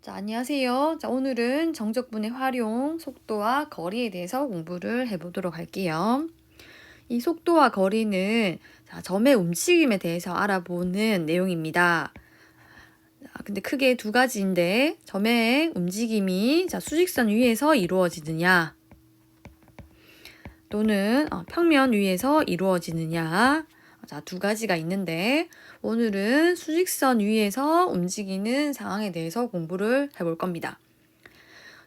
자, 안녕하세요. 자, 오늘은 정적분의 활용, 속도와 거리에 대해서 공부를 해보도록 할게요. 이 속도와 거리는 점의 움직임에 대해서 알아보는 내용입니다. 근데 크게 두 가지인데, 점의 움직임이 수직선 위에서 이루어지느냐, 또는 평면 위에서 이루어지느냐, 두 가지가 있는데, 오늘은 수직선 위에서 움직이는 상황에 대해서 공부를 해볼 겁니다.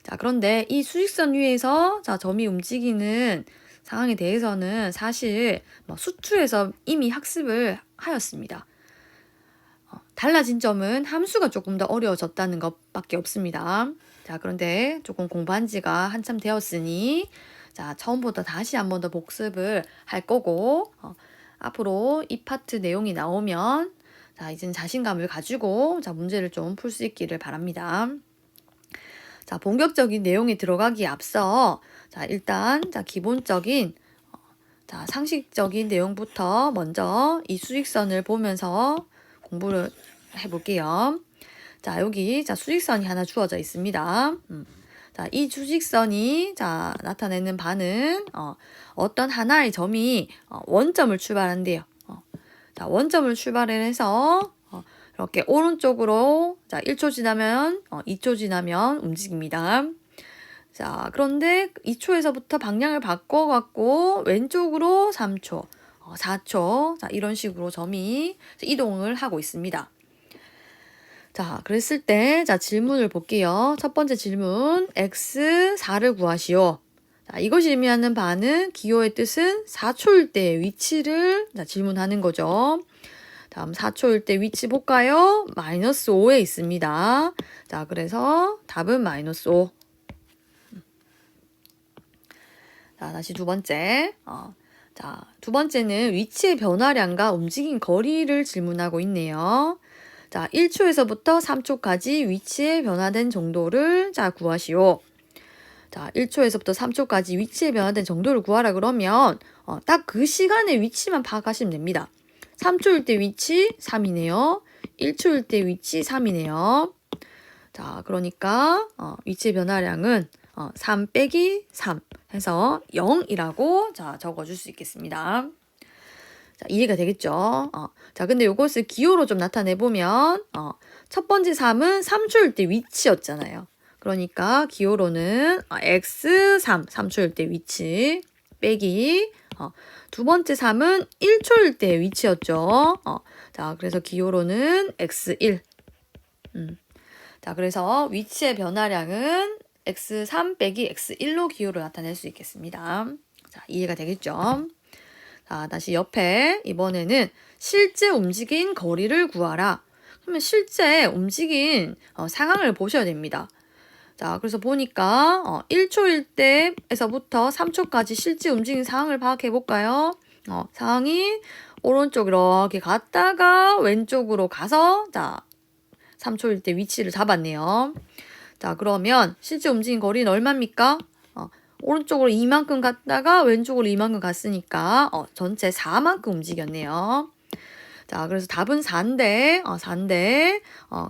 자, 그런데 이 수직선 위에서 점이 움직이는 상황에 대해서는 사실 수투에서 이미 학습을 하였습니다. 달라진 점은 함수가 조금 더 어려워졌다는 것밖에 없습니다. 자, 그런데 조금 공부한 지가 한참 되었으니 처음부터 다시 한 번 더 복습을 할 거고, 앞으로 이 파트 내용이 나오면 이제는 자신감을 가지고 문제를 좀 풀 수 있기를 바랍니다. 자, 본격적인 내용에 들어가기에 앞서 일단 기본적인 상식적인 내용부터 먼저 이 수직선을 보면서 공부를 해볼게요. 자, 여기 수직선이 하나 주어져 있습니다. 자, 이 수직선이 나타내는 바는 어떤 하나의 점이 원점을 출발한대요. 자, 원점을 출발을 해서 이렇게 오른쪽으로 1초 지나면 2초 지나면 움직입니다. 자, 그런데 2초에서부터 방향을 바꿔갖고 왼쪽으로 3초, 4초 이런 식으로 점이 이동을 하고 있습니다. 자, 그랬을 때 질문을 볼게요. 첫 번째 질문, x4를 구하시오. 자, 이것이 의미하는 바는 기호의 뜻은 4초일 때의 위치를 질문하는 거죠. 다음 4초일 때 위치 볼까요? 마이너스 5에 있습니다. 자, 그래서 답은 마이너스 5. 자, 다시 두 번째. 두 번째는 위치의 변화량과 움직인 거리를 질문하고 있네요. 자, 1초에서부터 3초까지 위치의 변화된 정도를 구하시오. 자, 1초에서부터 3초까지 위치의 변화된 정도를 구하라 그러면 딱 그 시간의 위치만 파악하시면 됩니다. 3초일 때 위치 3이네요. 1초일 때 위치 3이네요. 자, 그러니까 위치의 변화량은 3 빼기 3 해서 0이라고 적어줄 수 있겠습니다. 자, 이해가 되겠죠? 자, 근데 이것을 기호로 좀 나타내보면 첫 번째 3은 3초일 때 위치였잖아요. 그러니까 기호로는 x3, 3초일 때 위치 빼기 두 번째 3은 1초일 때 위치였죠. 자, 그래서 기호로는 x1. 자, 그래서 위치의 변화량은 x3 빼기 x1로 기호를 나타낼 수 있겠습니다. 자, 이해가 되겠죠? 자, 다시 옆에 이번에는 실제 움직인 거리를 구하라. 그러면 실제 움직인 상황을 보셔야 됩니다. 자, 그래서 보니까 1초일 때에서부터 3초까지 실제 움직인 상황을 파악해 볼까요? 상황이 오른쪽 이렇게 갔다가 왼쪽으로 가서 3초일 때 위치를 잡았네요. 자, 그러면 실제 움직인 거리는 얼마입니까? 오른쪽으로 이만큼 갔다가 왼쪽으로 이만큼 갔으니까 전체 4만큼 움직였네요. 자, 그래서 답은 4인데,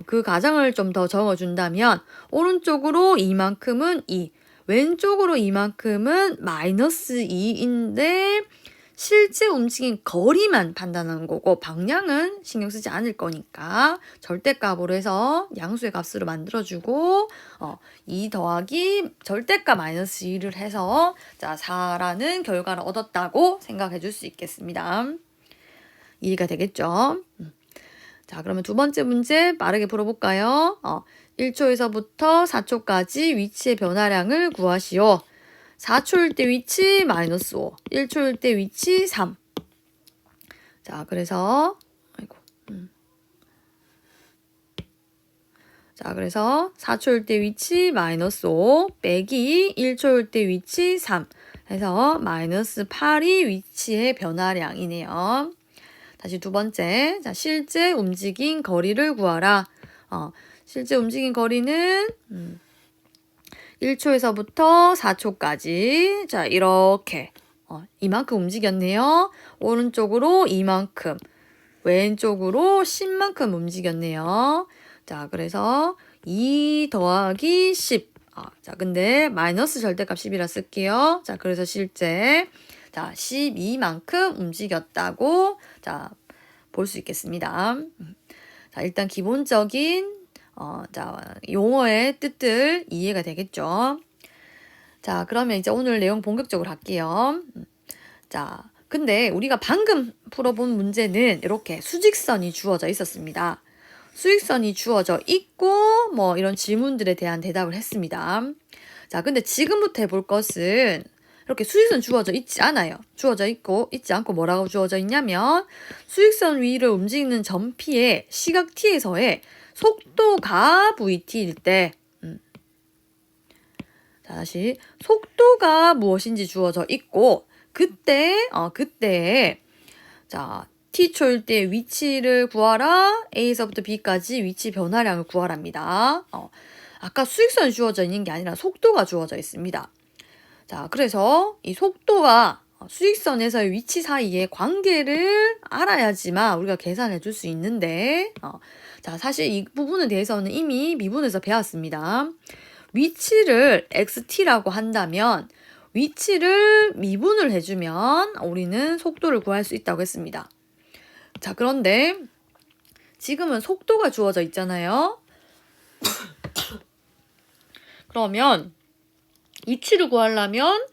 그 가정을 좀 더 적어준다면 오른쪽으로 이만큼은 2, 왼쪽으로 이만큼은 마이너스 2인데 실제 움직인 거리만 판단하는 거고 방향은 신경 쓰지 않을 거니까 절대값으로 해서 양수의 값으로 만들어주고 2 더하기 절대값 마이너스 2를 해서 4라는 결과를 얻었다고 생각해 줄 수 있겠습니다. 이해가 되겠죠? 자, 그러면 두 번째 문제 빠르게 풀어볼까요? 1초에서부터 4초까지 위치의 변화량을 구하시오. 4초일 때 위치 마이너스 5, 1초일 때 위치 3. 자, 그래서 자, 그래서 4초일 때 위치 마이너스 5 빼기 1초일 때 위치 3 해서 마이너스 8이 위치의 변화량이네요. 다시 두 번째, 실제 움직인 거리를 구하라. 실제 움직인 거리는 1초에서부터 4초까지 이렇게 이만큼 움직였네요. 오른쪽으로 이만큼, 왼쪽으로 10만큼 움직였네요. 자, 그래서 2 더하기 10. 자, 근데 마이너스 절대값 10이라 쓸게요. 자, 그래서 실제 12만큼 움직였다고 볼 수 있겠습니다. 자, 일단 기본적인 용어의 뜻들 이해가 되겠죠. 자, 그러면 이제 오늘 내용 본격적으로 할게요. 자, 근데 우리가 방금 풀어본 문제는 이렇게 수직선이 주어져 있었습니다. 수직선이 주어져 있고 뭐 이런 질문들에 대한 대답을 했습니다. 자, 근데 지금부터 해볼 것은 이렇게 수직선 주어져 있지 않아요. 주어져 있고 있지 않고 뭐라고 주어져 있냐면 수직선 위를 움직이는 점피의 시각 t에서의 속도가 vt일 때 자, 다시 속도가 무엇인지 주어져 있고 그때 자, t초일 때 위치를 구하라. A에서부터 B까지 위치 변화량을 구하랍니다. 아까 수직선이 주어져 있는 게 아니라 속도가 주어져 있습니다. 자, 그래서 이 속도와 수직선에서의 위치 사이의 관계를 알아야지만 우리가 계산해 줄 수 있는데 자, 사실 이 부분에 대해서는 이미 미분에서 배웠습니다. 위치를 xt라고 한다면 위치를 미분을 해주면 우리는 속도를 구할 수 있다고 했습니다. 자, 그런데 지금은 속도가 주어져 있잖아요. 그러면 위치를 구하려면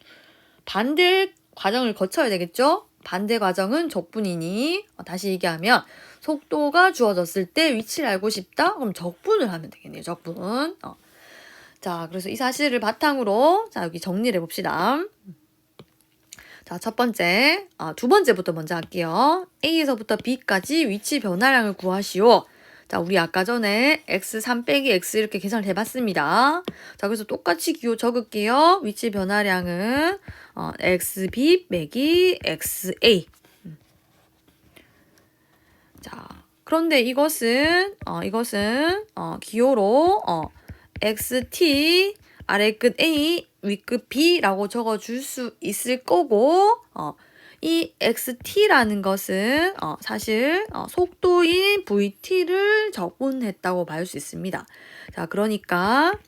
반대 과정을 거쳐야 되겠죠? 반대 과정은 적분이니 다시 얘기하면 속도가 주어졌을 때 위치를 알고 싶다? 그럼 적분을 하면 되겠네요. 적분. 자, 그래서 이 사실을 바탕으로 여기 정리를 해봅시다. 자, 첫 번째, 두 번째부터 먼저 할게요. A에서부터 B까지 위치 변화량을 구하시오. 자, 우리 아까 전에 x3 빼기 x 이렇게 계산을 해봤습니다. 자, 그래서 똑같이 기호 적을게요. 위치 변화량은 xb 빼기 xa. 자, 그런데 이것은 기호로 xt 아래 끝 A 윗끝 B라고 적어줄 수 있을 거고 이 XT라는 것은 사실 속도인 VT를 적분했다고 볼 수 있습니다. 자, 그러니까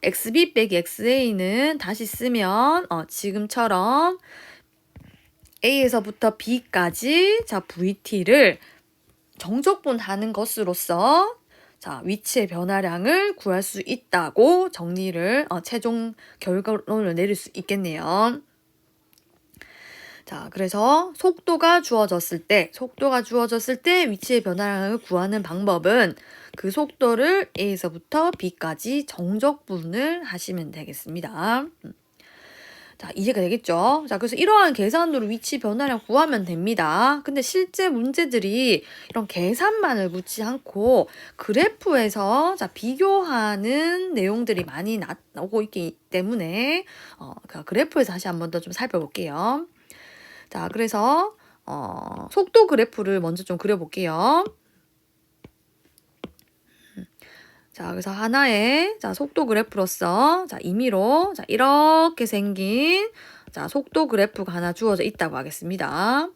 XB 빼기 XA는 다시 쓰면 지금처럼 A에서부터 B까지 VT를 정적분하는 것으로서 자, 위치의 변화량을 구할 수 있다고 정리를 최종 결론을 내릴 수 있겠네요. 자, 그래서 속도가 주어졌을 때 위치의 변화량을 구하는 방법은 그 속도를 A에서부터 B까지 정적분을 하시면 되겠습니다. 자, 이해가 되겠죠? 자, 그래서 이러한 계산으로 위치 변화량 구하면 됩니다. 근데 실제 문제들이 이런 계산만을 묻지 않고 그래프에서 비교하는 내용들이 많이 나오고 있기 때문에 그래프에서 다시 한 번 더 좀 살펴볼게요. 자, 그래서 속도 그래프를 먼저 좀 그려볼게요. 자, 그래서 하나의 속도 그래프로서 임의로 이렇게 생긴 속도 그래프가 하나 주어져 있다고 하겠습니다.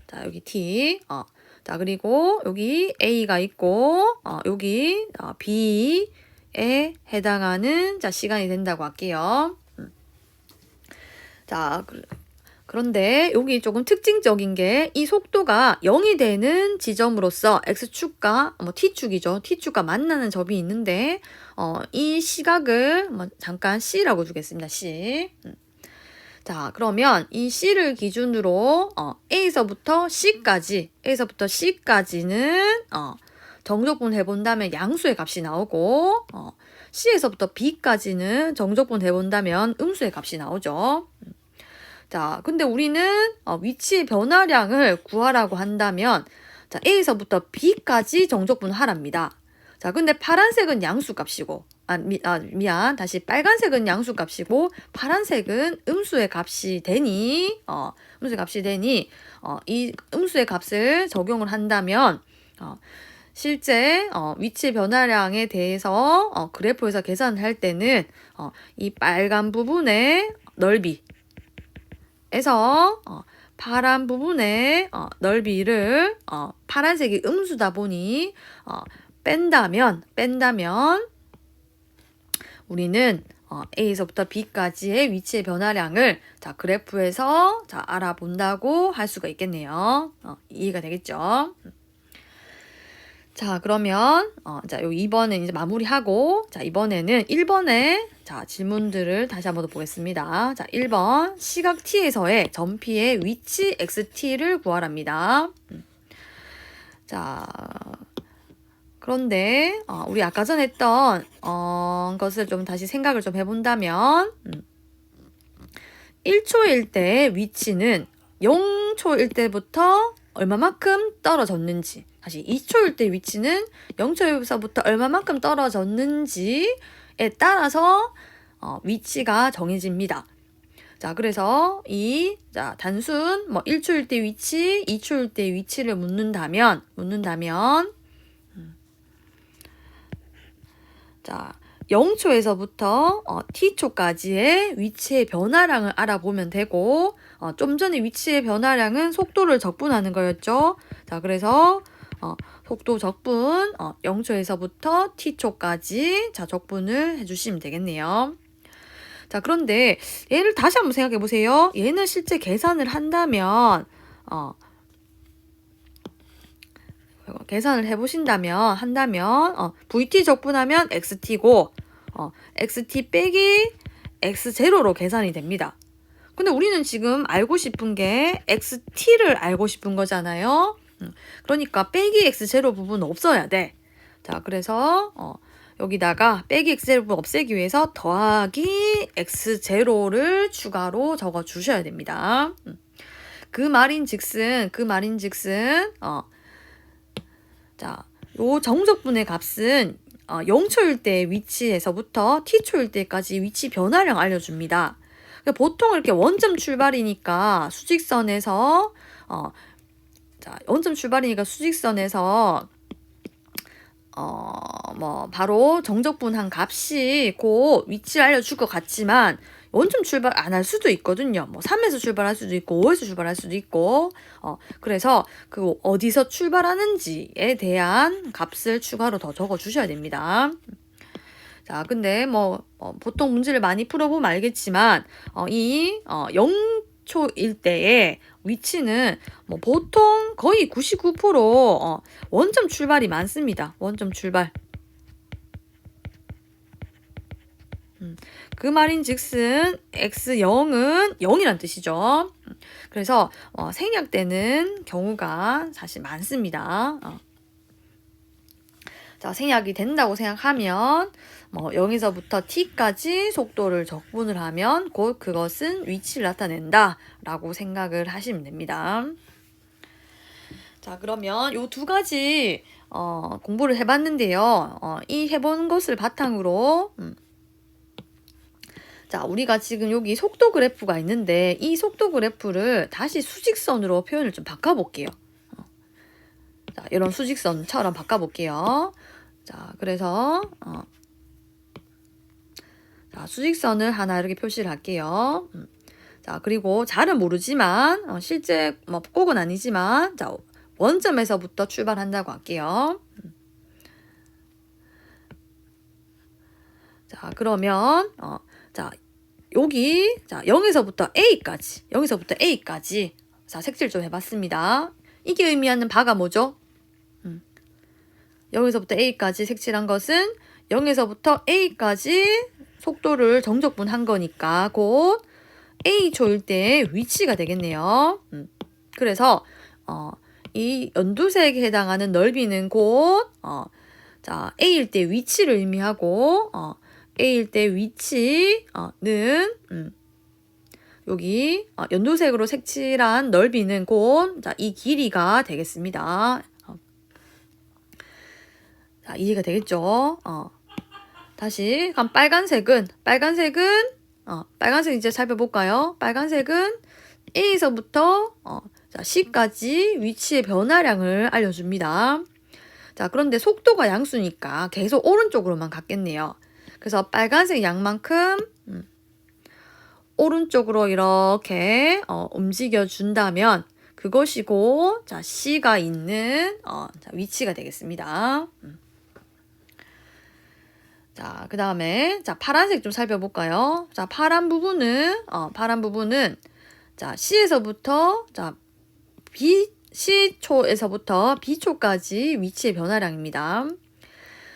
자, 여기 T. 자, 그리고 여기 A가 있고 여기 B에 해당하는 시간이 된다고 할게요. 자, 그런데 여기 조금 특징적인 게 이 속도가 0이 되는 지점으로서 X축과 T축이죠. T축과 만나는 점이 있는데 이 시각을 잠깐 C라고 주겠습니다. C. 자, 그러면 이 C를 기준으로 A에서부터 C까지는 정적분 해본다면 양수의 값이 나오고 C에서부터 B까지는 정적분 해본다면 음수의 값이 나오죠. 자, 근데 우리는 위치의 변화량을 구하라고 한다면 자, A에서부터 B까지 정적분을 하랍니다. 자, 근데 파란색은 양수값이고 다시 빨간색은 양수값이고 파란색은 음수의 값이 되니 이 음수의 값을 적용을 한다면 실제 위치 변화량에 대해서 그래프에서 계산을 할 때는 이 빨간 부분의 넓이에서 파란 부분의 넓이를 파란색이 음수다 보니 뺀다면 우리는 A에서부터 B까지의 위치의 변화량을 그래프에서 알아본다고 할 수가 있겠네요. 이해가 되겠죠? 자, 그러면 요 2번은 이제 마무리하고 이번에는 1번의 질문들을 다시 한번 더 보겠습니다. 1번 시각 T에서의 점피의 위치 XT를 구하랍니다. 자, 그런데 우리 아까 전에 했던 것을 좀 다시 생각을 좀 해본다면 1초일 때 위치는 0초일 때부터 얼마만큼 떨어졌는지, 다시 2초일 때 위치는 0초에서부터 얼마만큼 떨어졌는지에 따라서 위치가 정해집니다. 자, 그래서 단순 1초일 때 위치, 2초일 때 위치를 묻는다면 자, 0초에서부터 t초까지의 위치의 변화량을 알아보면 되고, 좀 전에 위치의 변화량은 속도를 적분하는 거였죠. 자, 그래서 속도 적분 0초에서부터 t초까지 적분을 해주시면 되겠네요. 자, 그런데 얘를 다시 한번 생각해 보세요. 얘는 실제 계산을 한다면 계산을 해보신다면 VT 적분하면 XT고 XT 빼기 X0로 계산이 됩니다. 근데 우리는 지금 알고 싶은 게 XT를 알고 싶은 거잖아요. 그러니까 빼기 X0 부분 없어야 돼. 자, 그래서 여기다가 빼기 X0 부분 없애기 위해서 더하기 X0를 추가로 적어 주셔야 됩니다. 그 말인즉슨 자, 요 정적분의 값은 0초일 때 위치에서부터 t초일 때까지 위치 변화량 알려줍니다. 그러니까 보통 이렇게 원점 출발이니까 수직선에서 바로 정적분한 값이 그 위치를 알려줄 것 같지만 원점 출발 안 할 수도 있거든요. 3에서 출발할 수도 있고 5에서 출발할 수도 있고 그래서 그 어디서 출발하는지에 대한 값을 추가로 더 적어 주셔야 됩니다. 자, 근데 보통 문제를 많이 풀어보면 알겠지만 이 0초일 때의 위치는 보통 거의 99% 원점 출발이 많습니다. 원점 출발. 그 말인즉슨 X0은 0이란 뜻이죠. 그래서 생략되는 경우가 사실 많습니다. 자, 생략이 된다고 생각하면 0에서부터 t까지 속도를 적분을 하면 곧 그것은 위치를 나타낸다 라고 생각을 하시면 됩니다. 자, 그러면 요 두 가지 공부를 해봤는데요. 이 해본 것을 바탕으로 자, 우리가 지금 여기 속도 그래프가 있는데 이 속도 그래프를 다시 수직선으로 표현을 좀 바꿔볼게요. 자, 이런 수직선처럼 바꿔볼게요. 자, 그래서 자, 수직선을 하나 이렇게 표시를 할게요. 자, 그리고 잘은 모르지만 실제 꼭은 아니지만 자, 원점에서부터 출발한다고 할게요. 자, 그러면 여기 0에서부터 A까지 자, 색칠 좀 해봤습니다. 이게 의미하는 바가 뭐죠? 0에서부터 A까지 색칠한 것은 0에서부터 A까지 속도를 정적분한 거니까 곧 A초일 때의 위치가 되겠네요. 그래서 이 연두색에 해당하는 넓이는 곧 A일 때 위치를 의미하고 A일 때 위치는 여기 연두색으로 색칠한 넓이는 곧 이 길이가 되겠습니다. 자, 이해가 되겠죠? 다시 그럼 빨간색은 이제 살펴볼까요? 빨간색은 A에서부터 C까지 위치의 변화량을 알려줍니다. 자, 그런데 속도가 양수니까 계속 오른쪽으로만 갔겠네요. 그래서 빨간색 양만큼 오른쪽으로 이렇게 움직여 준다면 그것이고 자 C가 있는 자, 위치가 되겠습니다. 자, 그 다음에 자 파란색 좀 살펴볼까요? 자, 파란 부분은 자 C에서부터 자 C초에서부터 B초까지 위치의 변화량입니다.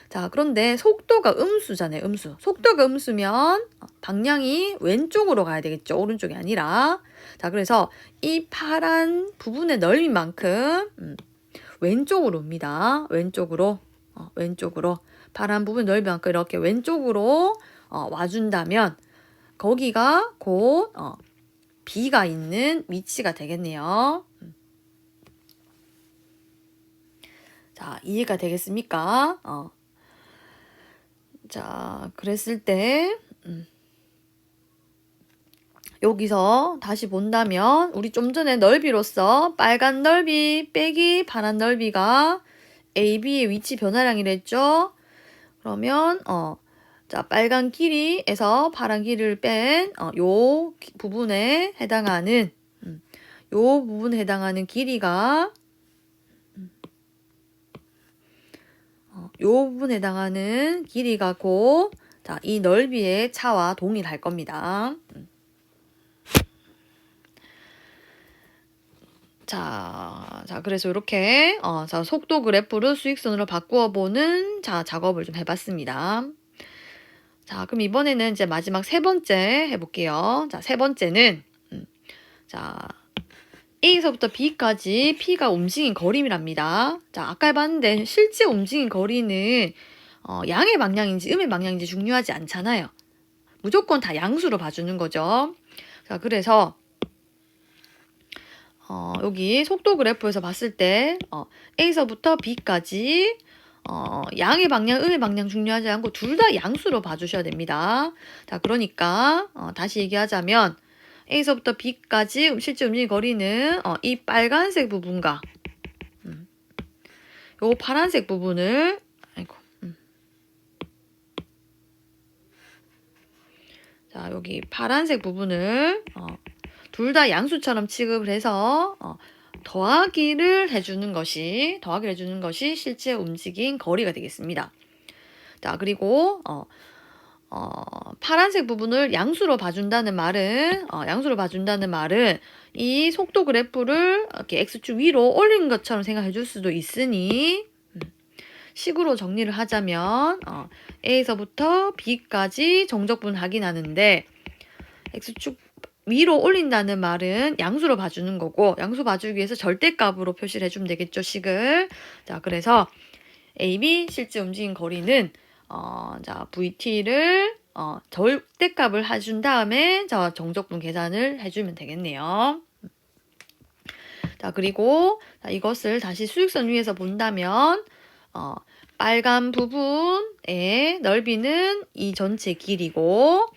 자, 그런데 속도가 음수잖아요. 음수. 속도가 음수면 방향이 왼쪽으로 가야 되겠죠. 오른쪽이 아니라. 자, 그래서 이 파란 부분의 넓이만큼 왼쪽으로 옵니다. 왼쪽으로. 왼쪽으로. 파란 부분 넓이만큼 이렇게 왼쪽으로 와준다면 거기가 곧 B가 있는 위치가 되겠네요. 자, 이해가 되겠습니까? 자, 그랬을 때 여기서 다시 본다면 우리 좀 전에 넓이로서 빨간 넓이 빼기 파란 넓이가 AB의 위치 변화량이랬죠? 그러면 자, 빨간 길이에서 파란 길이를 뺀 요 부분에 해당하는 길이가 요 부분에 해당하는 길이가 곧 자, 이 넓이의 차와 동일할 겁니다. 자, 그래서 이렇게 자, 속도 그래프를 수익선으로 바꾸어 보는 자, 작업을 좀 해봤습니다. 자, 그럼 이번에는 이제 마지막 세 번째 해볼게요. 자, 세 번째는 자, A에서부터 B까지 P가 움직인 거리랍니다. 자, 아까 해봤는데 실제 움직인 거리는 양의 방향인지 음의 방향인지 중요하지 않잖아요. 무조건 다 양수로 봐주는 거죠. 자, 그래서 여기 속도 그래프에서 봤을 때 A에서부터 B까지 양의 방향, 음의 방향 중요하지 않고 둘 다 양수로 봐주셔야 됩니다. 자, 그러니까 다시 얘기하자면 A에서부터 B까지 실제 움직인 거리는 이 빨간색 부분과 요 파란색 부분을 자, 여기 파란색 부분을 둘 다 양수처럼 취급을 해서 더하기를 해주는 것이 실제 움직인 거리가 되겠습니다. 자, 그리고 파란색 부분을 양수로 봐준다는 말은 이 속도 그래프를 이렇게 x축 위로 올린 것처럼 생각해 줄 수도 있으니 식으로 정리를 하자면 A에서부터 B까지 정적분 확인하는데 x축 위로 올린다는 말은 양수로 봐주는 거고 양수 봐주기 위해서 절대값으로 표시를 해주면 되겠죠, 식을. 자, 그래서 AB 실제 움직인 거리는 자, VT를 절대값을 해준 다음에 자, 정적분 계산을 해주면 되겠네요. 자, 그리고 자, 이것을 다시 수직선 위에서 본다면 빨간 부분의 넓이는 이 전체 길이고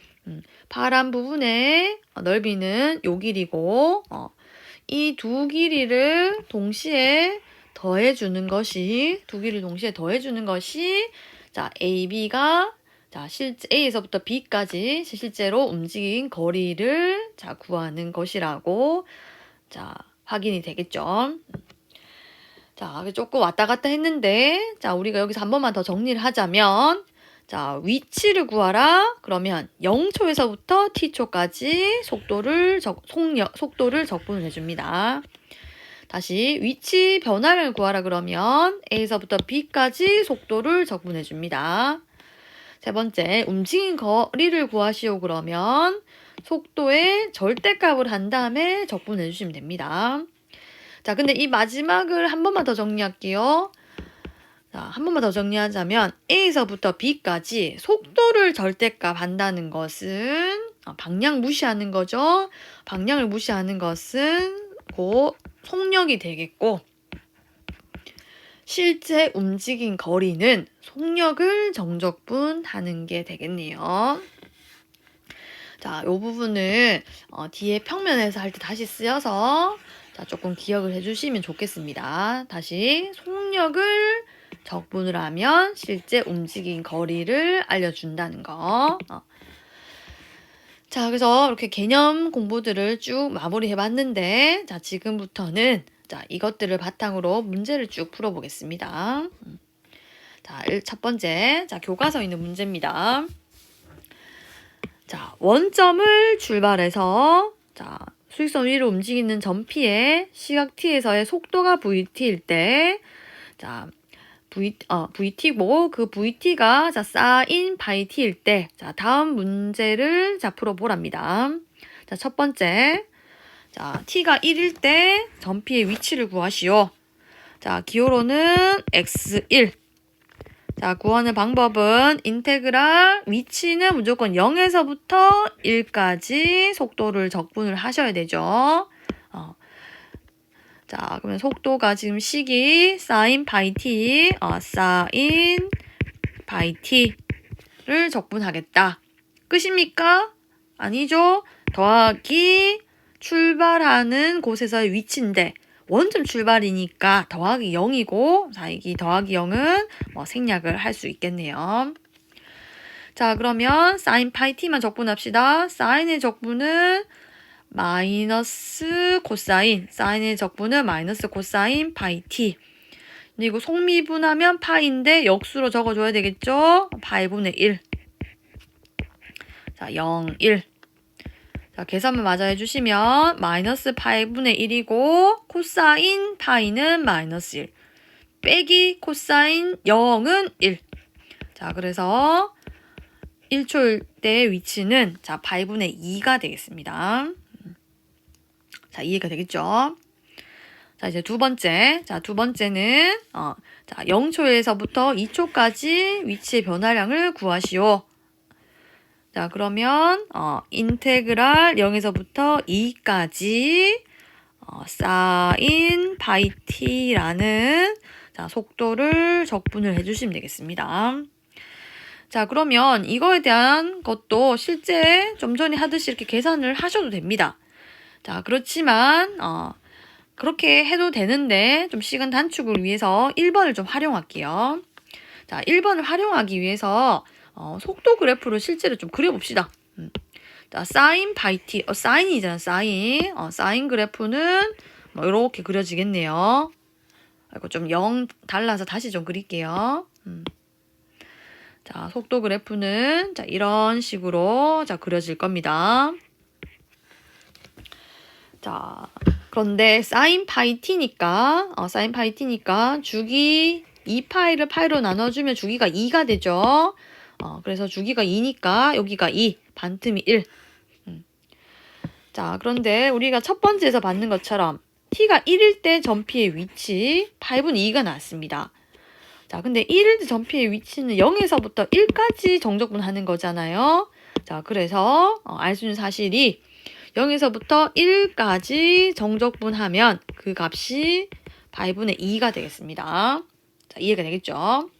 파란 부분의 넓이는 요 길이고 이 두 길이를 동시에 더해주는 것이 자, AB가 자, 실제 A에서부터 B까지 실제로 움직인 거리를 자, 구하는 것이라고 자, 확인이 되겠죠. 자, 조금 왔다 갔다 했는데 자, 우리가 여기서 한 번만 더 정리를 하자면 자, 위치를 구하라. 그러면 0초에서부터 t초까지 속도를 적분을 해줍니다. 다시 위치 변화를 구하라 그러면 A에서부터 B까지 속도를 적분해 줍니다. 세 번째, 움직인 거리를 구하시오 그러면 속도의 절대값을 한 다음에 적분해 주시면 됩니다. 자, 근데 이 마지막을 한 번만 더 정리할게요. 자, 한 번만 더 정리하자면 A에서부터 B까지 속도를 절대값 한다는 것은 방향 무시하는 거죠. 방향을 무시하는 것은 곧 속력이 되겠고 실제 움직인 거리는 속력을 정적분하는 게 되겠네요. 자, 이 부분을 뒤에 평면에서 할 때 다시 쓰여서 자, 조금 기억을 해주시면 좋겠습니다. 다시 속력을 적분을 하면 실제 움직인 거리를 알려준다는 거. 자, 그래서 이렇게 개념 공부들을 쭉 마무리해 봤는데, 자, 지금부터는 자, 이것들을 바탕으로 문제를 쭉 풀어보겠습니다. 자, 첫 번째, 자, 교과서에 있는 문제입니다. 자, 원점을 출발해서, 자, 수직선 위로 움직이는 점 P의 시각 T에서의 속도가 VT일 때, 자, VT고 그 VT가 자, 사인 파이 T일 때, 자, 다음 문제를 자, 풀어보랍니다. 자, 첫 번째, 자, T가 1일 때 점 P의 위치를 구하시오. 자, 기호로는 x1. 자, 구하는 방법은 인테그랄 위치는 무조건 0에서부터 1까지 속도를 적분을 하셔야 되죠. 자, 그러면 속도가 지금 식이 사인 파이 t, 사인 파이 t를 적분하겠다. 끝입니까? 아니죠. 더하기 출발하는 곳에서의 위치인데 원점 출발이니까 더하기 0이고, 자, 이 더하기 0은 뭐 생략을 할 수 있겠네요. 자, 그러면 사인 파이 t만 적분합시다. 사인의 적분은 마이너스 코사인, 사인의 적분은 마이너스 코사인 파이 t. 그리고 속미분하면 파인데 역수로 적어줘야 되겠죠? 파이분의 1. 자, 0, 1. 자, 계산만 마저 해주시면 마이너스 파이분의 1이고 코사인 파이는 마이너스 1 빼기 코사인 0은 1. 자, 그래서 1초일 때 위치는 자, 파이분의 2가 되겠습니다. 자, 이해가 되겠죠? 자, 이제 두 번째. 자, 두 번째는 자, 0초에서부터 2초까지 위치의 변화량을 구하시오. 자, 그러면 인테그랄 0에서부터 2까지 사인 파이 t라는 자, 속도를 적분을 해주시면 되겠습니다. 자, 그러면 이거에 대한 것도 실제 좀 전에 하듯이 이렇게 계산을 하셔도 됩니다. 자, 그렇지만 그렇게 해도 되는데 좀 시간 단축을 위해서 1번을 좀 활용할게요. 자, 1번을 활용하기 위해서 속도 그래프를 실제로 좀 그려봅시다. 자, 사인 파이 t, 사인이잖아, 사인. 사인 그래프는 뭐 이렇게 그려지겠네요. 이거 좀 0 달라서 다시 좀 그릴게요. 자, 속도 그래프는 자, 이런 식으로 자, 그려질 겁니다. 자, 그런데 사인 파이 t니까 주기 2파이를 파이로 나눠주면 주기가 2가 되죠. 그래서 주기가 2니까 여기가 2, 반틈이 1. 자, 그런데 우리가 첫 번째에서 받는 것처럼 t가 1일 때 점 P의 위치 8분의 2가 나왔습니다. 자, 근데 1일 때 점 P의 위치는 0에서부터 1까지 정적분하는 거잖아요. 자, 그래서 알 수 있는 사실이 0에서부터 1까지 정적분하면 그 값이 8분의 2가 되겠습니다. 자, 이해가 되겠죠?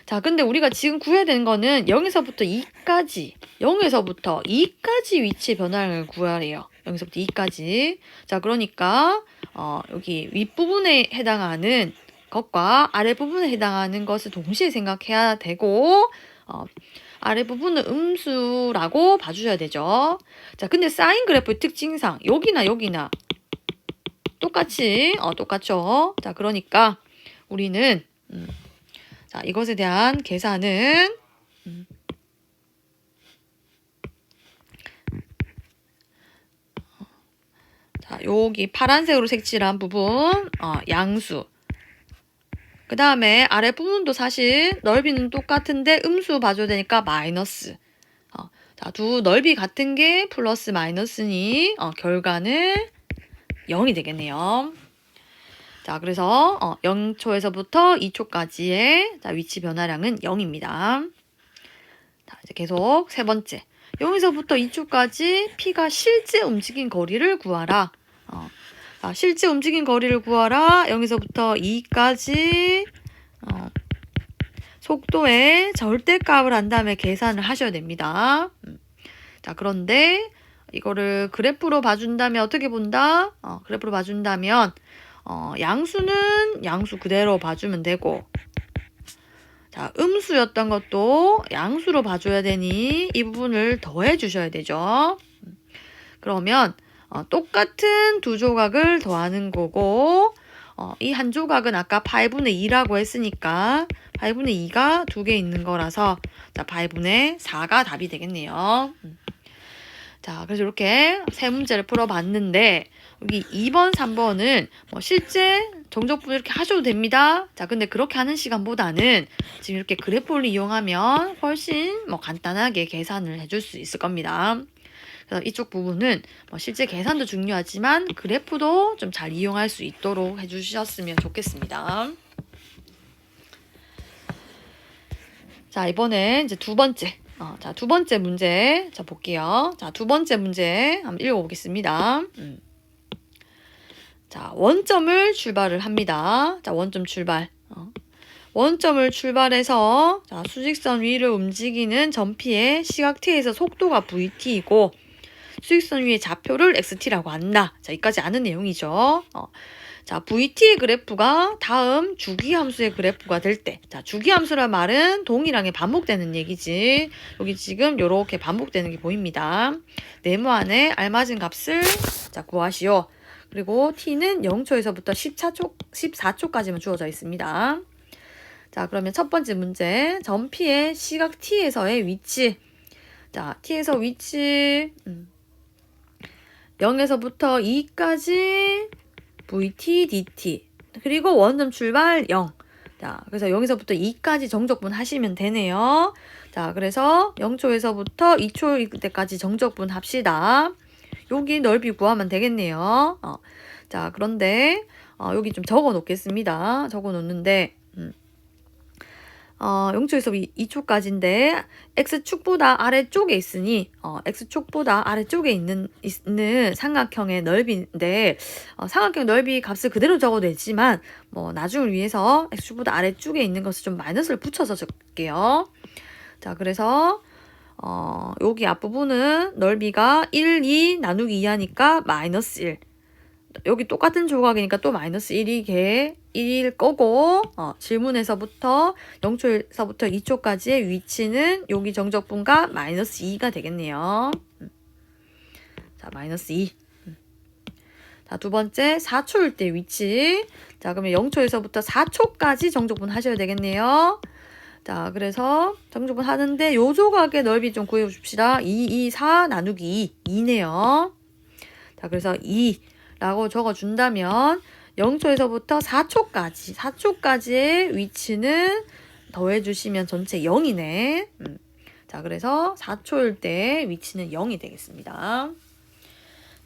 자, 근데 우리가 지금 구해야 되는 거는 0에서부터 2까지 위치의 변화량을 구하래요. 0에서부터 2까지. 자, 그러니까 여기 윗부분에 해당하는 것과 아랫부분에 해당하는 것을 동시에 생각해야 되고 아랫부분은 음수라고 봐주셔야 되죠. 자, 근데 사인 그래프의 특징상 여기나 똑같죠. 자, 그러니까 우리는 자, 이것에 대한 계산은 자, 여기 파란색으로 색칠한 부분 양수. 그 다음에 아랫부분도 사실 넓이는 똑같은데 음수 봐줘야 되니까 마이너스. 자, 두 넓이 같은 게 플러스 마이너스니 결과는 0이 되겠네요. 자, 그래서 0초에서부터 2초까지의 자, 위치 변화량은 0입니다. 자, 이제 계속 세 번째. 0에서부터 2초까지 P가 실제 움직인 거리를 구하라. 자, 실제 움직인 거리를 구하라. 0에서부터 2까지 속도의 절대값을 한 다음에 계산을 하셔야 됩니다. 자, 그런데 이거를 그래프로 봐준다면 어떻게 본다? 그래프로 봐준다면 양수는 양수 그대로 봐주면 되고, 자, 음수였던 것도 양수로 봐줘야 되니 이 부분을 더해 주셔야 되죠. 그러면 똑같은 두 조각을 더하는 거고 이 한 조각은 아까 8분의 2라고 했으니까 8분의 2가 두 개 있는 거라서 자, 8분의 4가 답이 되겠네요. 자, 그래서 이렇게 세 문제를 풀어봤는데 여기 2번, 3번은 실제 정적분 이렇게 하셔도 됩니다. 자, 근데 그렇게 하는 시간보다는 지금 이렇게 그래프를 이용하면 훨씬 간단하게 계산을 해줄 수 있을 겁니다. 그래서 이쪽 부분은 실제 계산도 중요하지만 그래프도 좀 잘 이용할 수 있도록 해주셨으면 좋겠습니다. 자, 이번엔 이제 두 번째. 자, 두 번째 문제. 자, 볼게요. 자, 두 번째 문제 한번 읽어보겠습니다. 자, 원점을 출발을 합니다. 자, 원점 출발. 원점을 출발해서 자, 수직선 위를 움직이는 점피의 시각 t에서 속도가 vt이고 수직선 위의 좌표를 xt라고 한다. 자, 여기까지 아는 내용이죠. 자, vt의 그래프가 다음 주기함수의 그래프가 될 때, 자, 주기함수란 말은 동일하게 반복되는 얘기지. 여기 지금 이렇게 반복되는 게 보입니다. 네모안에 알맞은 값을 자, 구하시오. 그리고 t는 0초에서부터 14초까지만 주어져 있습니다. 자, 그러면 첫 번째 문제, 점피의 시각 t에서의 위치. 자, t에서 위치 0에서부터 2까지 vt, dt 그리고 원점 출발 0. 자, 그래서 0에서부터 2까지 정적분 하시면 되네요. 자, 그래서 0초에서부터 2초 때까지 정적분 합시다. 여기 넓이 구하면 되겠네요. 자, 그런데 여기 좀 적어 놓겠습니다. 적어 놓는데 0초에서 2초까지인데 x축보다 아래쪽에 있으니 x축보다 아래쪽에 있는 삼각형의 넓이인데 삼각형 넓이 값을 그대로 적어도 되지만 나중을 위해서 x축보다 아래쪽에 있는 것을 좀 마이너스를 붙여서 적을게요. 자, 그래서 여기 앞부분은 넓이가 1, 2 나누기 2 하니까 마이너스 1. 여기 똑같은 조각이니까 또 마이너스 1일 거고 질문에서부터 0초에서부터 2초까지의 위치는 여기 정적분과 마이너스 2가 되겠네요. 자, 마이너스 2. 자, 두 번째 4초일 때 위치. 자, 그러면 0초에서부터 4초까지 정적분 하셔야 되겠네요. 자, 그래서 정적분 하는데 요 조각의 넓이 좀 구해 줍시다. 2, 2, 4 나누기 2. 2네요. 자, 그래서 2 라고 적어준다면 0초에서부터 4초까지의 위치는 더해주시면 전체 0이네. 자, 그래서 4초일 때 위치는 0이 되겠습니다.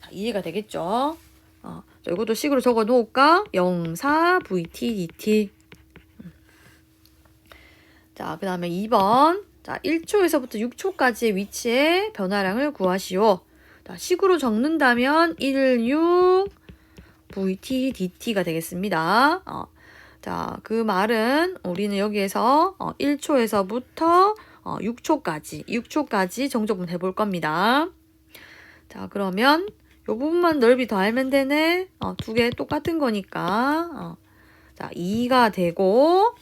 자, 이해가 되겠죠? 자, 이것도 식으로 적어 놓을까? 0, 4, vt, dt. 자, 그 다음에 2번. 자, 1초에서부터 6초까지의 위치의 변화량을 구하시오. 자, 식으로 적는다면 1, 6, vt, dt가 되겠습니다. 자, 그 말은 우리는 여기에서 1초에서부터 6초까지 정적분 해볼 겁니다. 자, 그러면 요 부분만 넓이 더 알면 되네. 두 개 똑같은 거니까 자, 2가 되고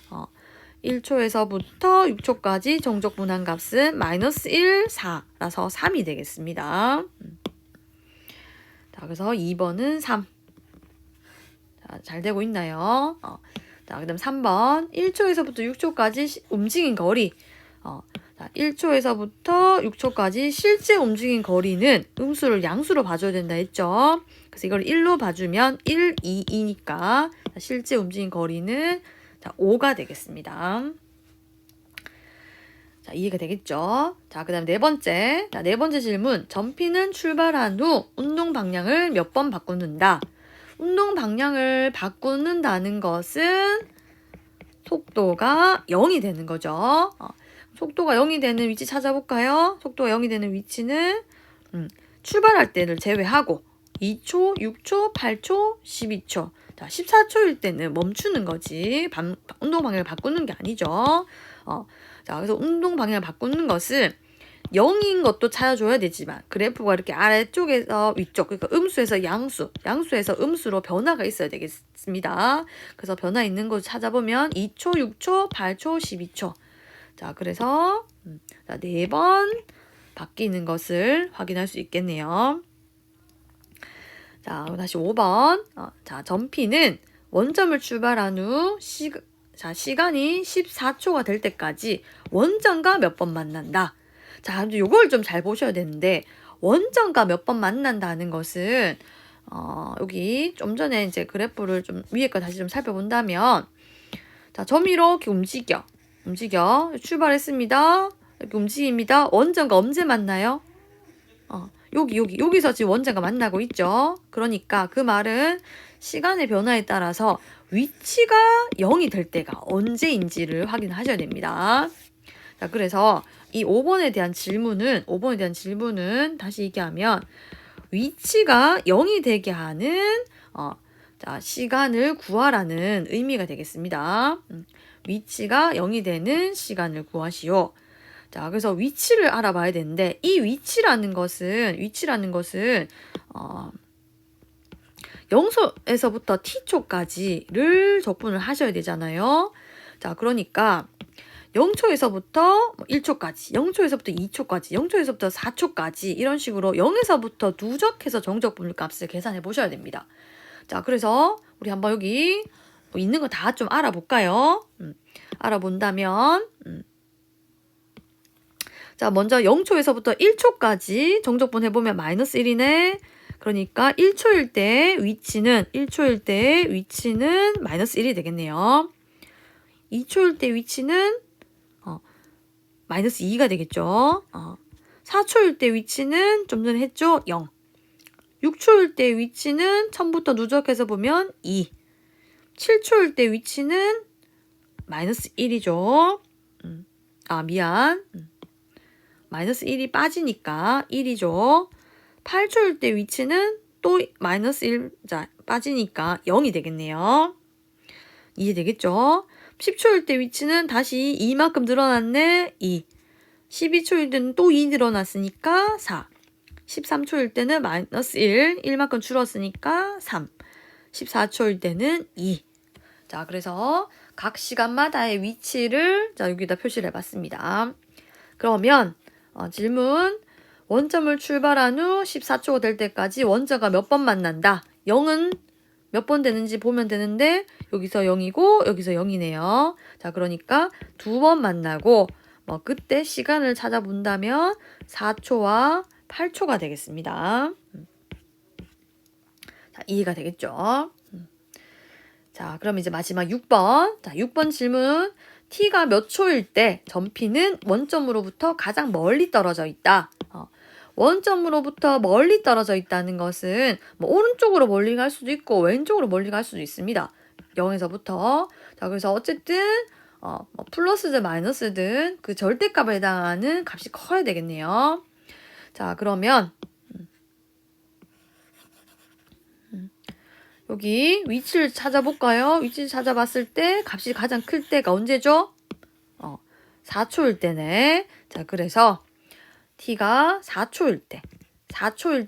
1초에서부터 6초까지 정적분한 값은 마이너스 1, 4라서 3이 되겠습니다. 자, 그래서 2번은 3. 자, 잘 되고 있나요? 자, 그 다음 3번. 1초에서부터 6초까지 움직인 거리. 자, 1초에서부터 6초까지 실제 움직인 거리는 음수를 양수로 봐줘야 된다 했죠. 그래서 이걸 1로 봐주면 1, 2, 2니까 실제 움직인 거리는 자, 5가 되겠습니다. 자, 이해가 되겠죠? 자, 그 다음 네 번째. 자, 네 번째 질문. 점피는 출발한 후 운동 방향을 몇 번 바꾸는다. 운동 방향을 바꾸는다는 것은 속도가 0이 되는 거죠. 속도가 0이 되는 위치 찾아볼까요? 속도가 0이 되는 위치는 출발할 때를 제외하고 2초, 6초, 8초, 12초. 자, 14초일 때는 멈추는 거지. 운동 방향을 바꾸는 게 아니죠. 자, 그래서 운동 방향을 바꾸는 것은 0인 것도 찾아줘야 되지만 그래프가 이렇게 아래쪽에서 위쪽, 그러니까 음수에서 양수, 양수에서 음수로 변화가 있어야 되겠습니다. 그래서 변화 있는 거 찾아보면 2초, 6초, 8초, 12초. 자, 그래서 4번 바뀌는 것을 확인할 수 있겠네요. 자, 다시 5번. 자, 점피는 원점을 출발한 후 시간이 14초가 될 때까지 원점과 몇 번 만난다. 자, 이걸 좀 잘 보셔야 되는데 원점과 몇 번 만난다는 것은 여기 좀 전에 이제 그래프를 좀 위에 거 다시 좀 살펴본다면 자, 점이 이렇게 움직여 출발했습니다. 이렇게 움직입니다. 원점과 언제 만나요? 여기서 지금 원점과 만나고 있죠. 그러니까 그 말은 시간의 변화에 따라서 위치가 0이 될 때가 언제인지를 확인하셔야 됩니다. 자, 그래서 이 5번에 대한 질문은 다시 얘기하면 위치가 0이 되게 하는 자, 시간을 구하라는 의미가 되겠습니다. 위치가 0이 되는 시간을 구하시오. 자, 그래서 위치를 알아봐야 되는데 이 위치라는 것은 0소에서부터 t초까지를 적분을 하셔야 되잖아요. 자, 그러니까 0초에서부터 1초까지, 0초에서부터 2초까지, 0초에서부터 4초까지 이런 식으로 0에서부터 누적해서 정적분율 값을 계산해 보셔야 됩니다. 자, 그래서 우리 한번 여기 있는 거 다 좀 알아볼까요? 알아본다면 자, 먼저 0초에서부터 1초까지 정적분 해보면 마이너스 1이네. 그러니까 1초일 때 위치는 마이너스 1이 되겠네요. 2초일 때 위치는 마이너스 2가 되겠죠. 4초일 때 위치는 좀 전에 했죠. 0. 6초일 때 위치는 처음부터 누적해서 보면 2. 7초일 때 위치는 마이너스 1이죠. 마이너스 1이 빠지니까 1이죠. 8초일 때 위치는 또 마이너스 1 빠지니까 0이 되겠네요. 이해되겠죠? 10초일 때 위치는 다시 2만큼 늘어났네. 2. 12초일 때는 또 2 늘어났으니까 4. 13초일 때는 마이너스 1. 1만큼 줄었으니까 3. 14초일 때는 2. 자, 그래서 각 시간마다의 위치를 여기다 표시를 해봤습니다. 그러면 질문. 원점을 출발한 후 14초가 될 때까지 원점과 몇 번 만난다. 0은 몇 번 되는지 보면 되는데 여기서 0이고 여기서 0이네요. 자, 그러니까 2번 만나고 그때 시간을 찾아본다면 4초와 8초가 되겠습니다. 자, 이해가 되겠죠? 자, 그럼 이제 마지막 6번. 자, 6번 질문. t가 몇 초일 때 점피는 원점으로부터 가장 멀리 떨어져 있다. 원점으로부터 멀리 떨어져 있다는 것은 오른쪽으로 멀리 갈 수도 있고 왼쪽으로 멀리 갈 수도 있습니다. 0에서부터. 자, 그래서 어쨌든 플러스든 마이너스든 그 절대값에 해당하는 값이 커야 되겠네요. 자, 그러면 여기 위치를 찾아볼까요? 위치를 찾아봤을 때 값이 가장 클 때가 언제죠? 4초일 때네. 자, 그래서 t가 4초일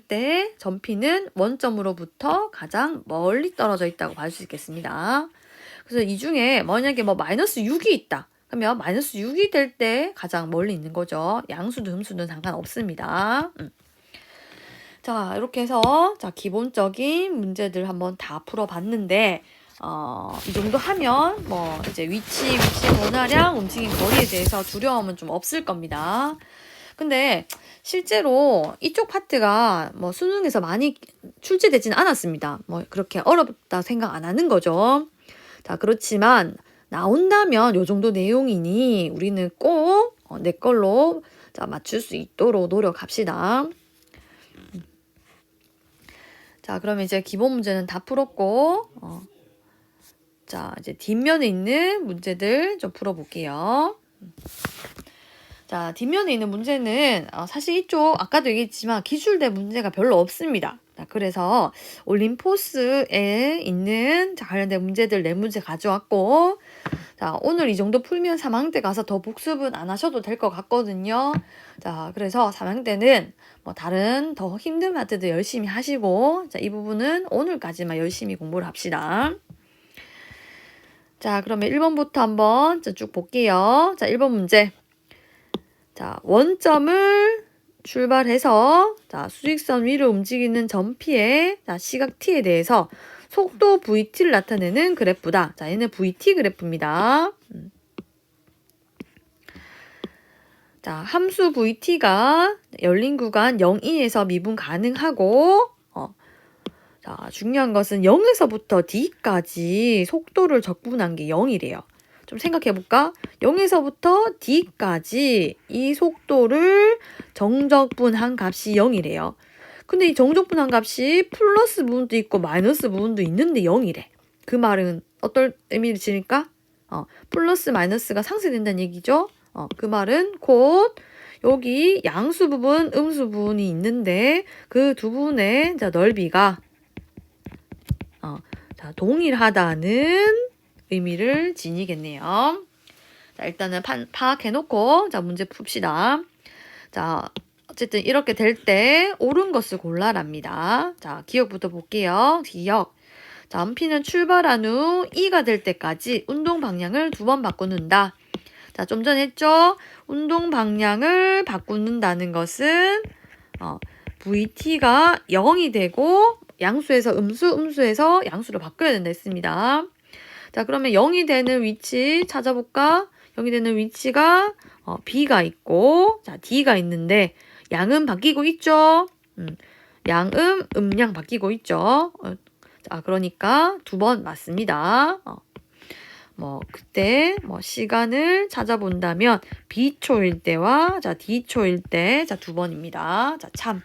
때 점피는 원점으로부터 가장 멀리 떨어져 있다고 볼 수 있겠습니다. 그래서 이 중에 만약에 마이너스 6이 있다. 그러면 마이너스 6이 될 때 가장 멀리 있는 거죠. 양수든 음수든 상관없습니다. 자, 이렇게 해서 기본적인 문제들 한번 다 풀어봤는데 이 정도 하면 이제 위치 변화량, 움직임 거리에 대해서 두려움은 좀 없을 겁니다. 근데 실제로 이쪽 파트가 수능에서 많이 출제되지는 않았습니다. 그렇게 어렵다 생각 안 하는 거죠. 자, 그렇지만 나온다면 요 정도 내용이니 우리는 꼭 내 걸로 맞출 수 있도록 노력합시다. 자, 그러면 이제 기본 문제는 다 풀었고 자, 이제 뒷면에 있는 문제들 좀 풀어볼게요. 자, 뒷면에 있는 문제는 사실 이쪽 아까도 얘기했지만 기출된 문제가 별로 없습니다. 자, 그래서 올림포스에 있는 관련된 문제들 4문제 가져왔고 자, 오늘 이 정도 풀면 3학년 때 가서 더 복습은 안 하셔도 될 것 같거든요. 자, 그래서 3학년 때는 뭐 다른 더 힘든 파트도 열심히 하시고, 자, 이 부분은 오늘까지만 열심히 공부를 합시다. 자, 그러면 1번부터 한번 쭉 볼게요. 자, 1번 문제. 자, 원점을 출발해서 자, 수직선 위로 움직이는 점피의 자, 시각 t에 대해서 속도 vt를 나타내는 그래프다. 자, 얘는 vt 그래프입니다. 자, 함수 vt가 열린 구간 0, 2에서 미분 가능하고 자, 중요한 것은 0에서부터 d까지 속도를 적분한 게 0이래요. 좀 생각해볼까? 0에서부터 d까지 이 속도를 정적분한 값이 0이래요. 근데 이 정적분한 값이 플러스 부분도 있고 마이너스 부분도 있는데 0이래. 그 말은 어떤 의미를 지닐까? 플러스 마이너스가 상쇄된다는 얘기죠. 그 말은 곧 여기 양수 부분, 음수 부분이 있는데 그 두 부분의 넓이가 자, 동일하다는 의미를 지니겠네요. 자, 일단은 파악해놓고 자, 문제 풉시다. 자, 어쨌든 이렇게 될 때 옳은 것을 골라랍니다. 자, 기억부터 볼게요. 기억. 자, P는 출발한 후 E가 될 때까지 운동 방향을 2번 바꾸는다. 자, 좀 전에 했죠? 운동 방향을 바꾸는다는 것은 VT가 0이 되고 양수에서 음수에서 양수로 바꿔야 된다 했습니다. 자, 그러면 0이 되는 위치 찾아볼까? 0이 되는 위치가 B가 있고 자, D가 있는데 양은 바뀌고 있죠. 양음, 음양 바뀌고 있죠. 자, 그러니까 2번 맞습니다. 그때 시간을 찾아본다면 B초일 때와 자, D초일 때 자, 2번입니다. 자, 참.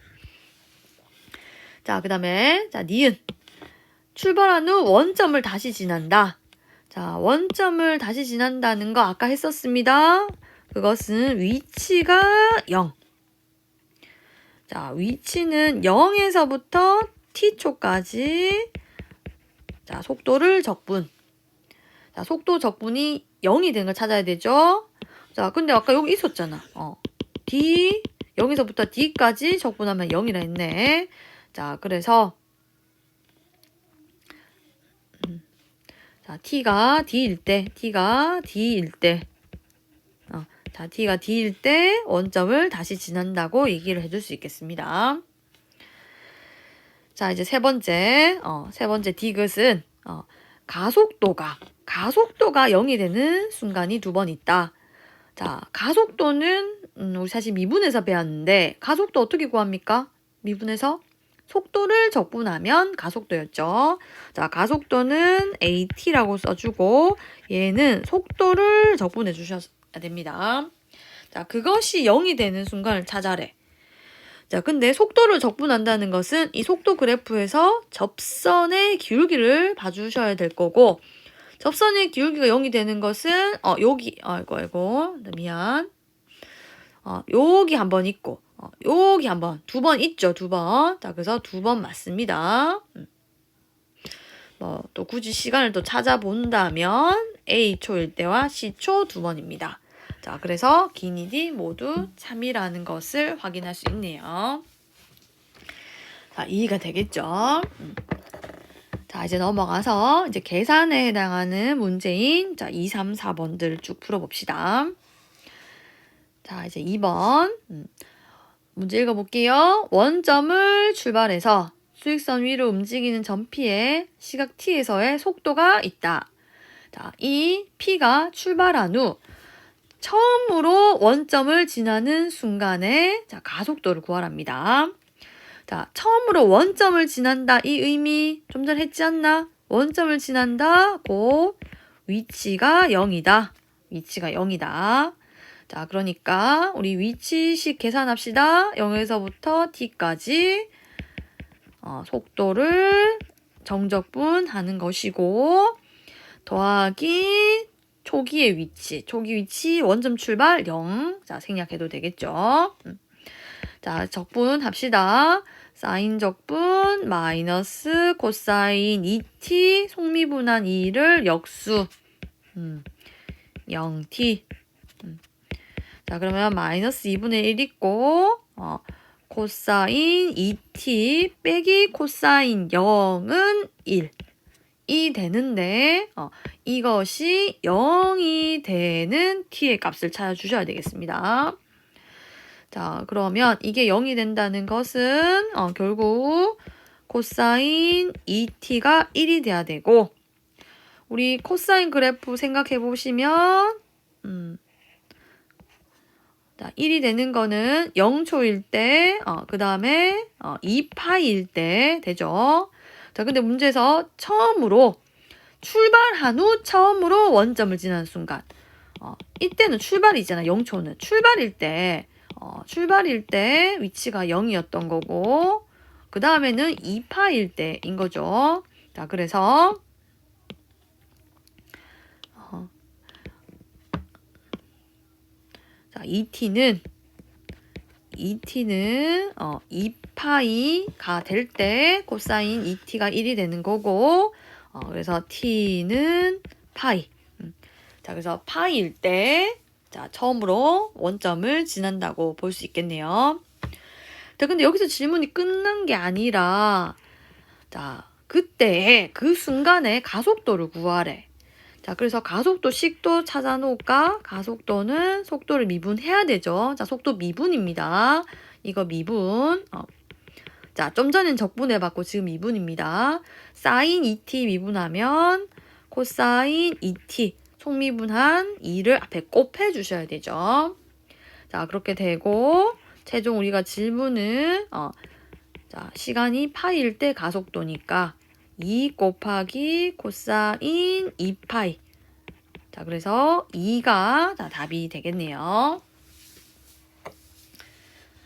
자, 그 다음에 자, 니은. 출발한 후 원점을 다시 지난다. 자, 원점을 다시 지난다는 거 아까 했었습니다. 그것은 위치가 0. 자, 위치는 0에서부터 t초까지 자, 속도를 적분. 자, 속도 적분이 0이 되는 걸 찾아야 되죠. 자, 근데 아까 여기 있었잖아. D 0에서부터 D까지 적분하면 0이라 했네. 자, 그래서 자, T가 D일 때 자, T가 D일 때 원점을 다시 지난다고 얘기를 해줄 수 있겠습니다. 자, 이제 세 번째 디귿은 가속도가 0이 되는 순간이 2번 있다. 자, 가속도는 우리 사실 미분해서 배웠는데 가속도 어떻게 구합니까? 미분해서 속도를 적분하면 가속도였죠. 자, 가속도는 AT라고 써주고 얘는 속도를 적분해 주셔야 됩니다. 자, 그것이 0이 되는 순간을 찾아래. 자, 근데 속도를 적분한다는 것은 이 속도 그래프에서 접선의 기울기를 봐주셔야 될 거고 접선의 기울기가 0이 되는 것은 여기 아이고 미안. 여기 한 번 있고 여기 한 번, 2번 있죠, 2번. 자, 그래서 2번 맞습니다. 또 굳이 시간을 또 찾아본다면 A초일 때와 C초 2번입니다. 자, 그래서 기니 D 모두 참이라는 것을 확인할 수 있네요. 자, 이해가 되겠죠? 자, 이제 넘어가서 이제 계산에 해당하는 문제인 자, 2, 3, 4번들을 쭉 풀어봅시다. 자, 이제 2번. 문제 읽어볼게요. 원점을 출발해서 수직선 위로 움직이는 점피의 시각 t에서의 속도가 있다. 자, 이 p가 출발한 후 처음으로 원점을 지나는 순간에 자, 가속도를 구하랍니다. 자, 처음으로 원점을 지난다. 이 의미 좀 전에 했지 않나? 원점을 지난다. 곧 위치가 0이다. 위치가 0이다. 자, 그러니까 우리 위치식 계산합시다. 0에서부터 t까지 속도를 정적분하는 것이고 더하기 초기 위치 원점 출발 0. 자, 생략해도 되겠죠. 자, 적분합시다. 사인 적분 마이너스 코사인 2t 속미분한 2를 역수. 0t. 자, 그러면 마이너스 2분의 1 있고, 코사인 2t 빼기 코사인 0은 1. 이 되는데, 이것이 0이 되는 t의 값을 찾아주셔야 되겠습니다. 자, 그러면 이게 0이 된다는 것은, 결국 코사인 2t가 1이 돼야 되고, 우리 코사인 그래프 생각해 보시면, 자, 1이 되는 거는 0초일 때, 그 다음에 2파일 때 되죠. 자, 근데 문제에서 처음으로 출발한 후 처음으로 원점을 지나는 순간, 이때는 출발이잖아. 0초는 출발일 때 위치가 0이었던 거고, 그 다음에는 2파일 때인 거죠. 자, 그래서 자, ET는 2파이가 될 때 코사인 2t가 1이 되는 거고, 그래서 t는 파이. 자, 그래서 파이일 때, 자, 처음으로 원점을 지난다고 볼 수 있겠네요. 자, 근데 여기서 질문이 끝난 게 아니라, 자, 그때, 그 순간에 가속도를 구하래. 자, 그래서 가속도 식도 찾아놓을까? 가속도는 속도를 미분해야 되죠. 자, 속도 미분입니다. 이거 미분. 자, 좀 전엔 적분해봤고 지금 미분입니다. 사인 2t 미분하면 코사인 2t 속미분한 2를 앞에 곱해 주셔야 되죠. 자, 그렇게 되고 최종 우리가 질문은 자, 시간이 파일 때 가속도니까 2 곱하기 코사인 2파이. 자, 그래서 2가 답이 되겠네요.